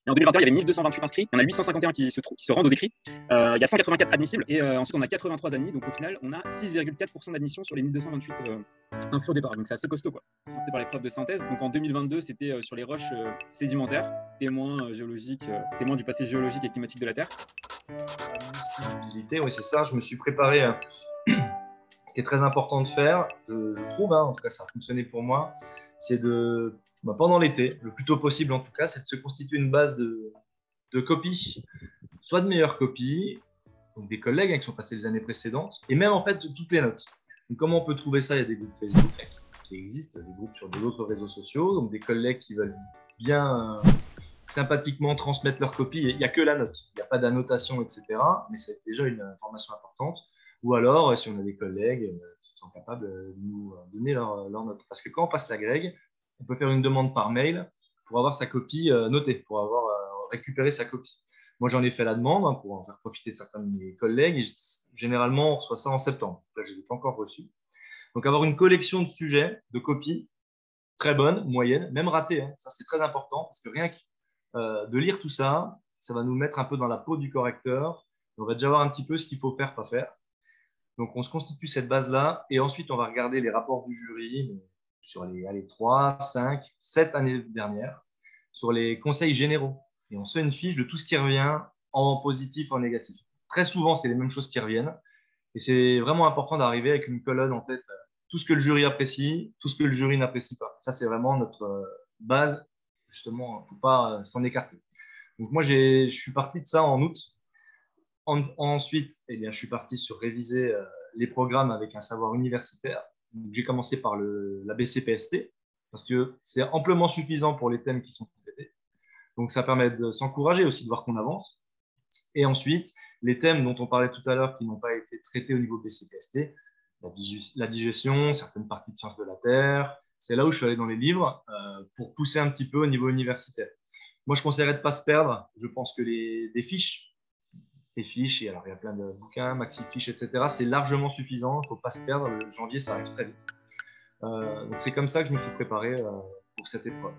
Et en 2021, il y avait 1228 inscrits, il y en a 851 qui se rendent aux écrits, il y a 184 admissibles, et ensuite on a 83 admis, donc au final on a 6,4% d'admission sur les 1228 inscrits au départ, donc c'est assez costaud quoi. C'est par l'épreuve de synthèse, donc en 2022 c'était sur les roches sédimentaires, témoins géologiques, témoins du passé géologique et climatique de la Terre. Admissibilité, oui c'est ça, je me suis préparé, ce qui est très important de faire, je trouve, hein, en tout cas ça a fonctionné pour moi, c'est de, pendant l'été, le plus tôt possible en tout cas, c'est de se constituer une base de copies, soit de meilleures copies, donc des collègues qui sont passés les années précédentes, et même en fait toutes les notes. Donc, comment on peut trouver ça? Il y a des groupes Facebook qui existent, des groupes sur d'autres réseaux sociaux, donc des collègues qui veulent bien sympathiquement transmettre leur copie. Il n'y a que la note, il n'y a pas d'annotation, etc. Mais c'est déjà une information importante. Ou alors, si on a des collègues qui sont capables de nous donner leur note. Parce que quand on passe la grègue, on peut faire une demande par mail pour avoir sa copie notée, pour avoir récupéré sa copie. Moi, j'en ai fait la demande pour en faire profiter certains de mes collègues. Et généralement, on reçoit ça en septembre. Là, je ne l'ai pas encore reçu. Donc, avoir une collection de sujets, de copies, très bonne, moyenne, même ratée. Hein. Ça, c'est très important parce que rien que de lire tout ça, ça va nous mettre un peu dans la peau du correcteur. On va déjà voir un petit peu ce qu'il faut faire, pas faire. Donc, on se constitue cette base-là et ensuite, on va regarder les rapports du jury sur les 3, 5, 7 années dernières, sur les conseils généraux. Et on se fait une fiche de tout ce qui revient en positif, en négatif. Très souvent, c'est les mêmes choses qui reviennent. Et c'est vraiment important d'arriver avec une colonne en tête, tout ce que le jury apprécie, tout ce que le jury n'apprécie pas. Ça, c'est vraiment notre base. Justement, il ne faut pas s'en écarter. Donc, moi, je suis parti de ça en août. Ensuite, eh bien, je suis parti sur réviser les programmes avec un savoir universitaire. J'ai commencé par la BCPST parce que c'est amplement suffisant pour les thèmes qui sont traités. Donc, ça permet de s'encourager aussi, de voir qu'on avance. Et ensuite, les thèmes dont on parlait tout à l'heure qui n'ont pas été traités au niveau BCPST, la digestion, certaines parties de sciences de la Terre, c'est là où je suis allé dans les livres pour pousser un petit peu au niveau universitaire. Moi, je conseillerais de ne pas se perdre. Je pense que les fiches, et alors il y a plein de bouquins, maxi-fiches, etc., c'est largement suffisant. Il ne faut pas se perdre. Le janvier, ça arrive très vite. Donc, c'est comme ça que je me suis préparé pour cette épreuve.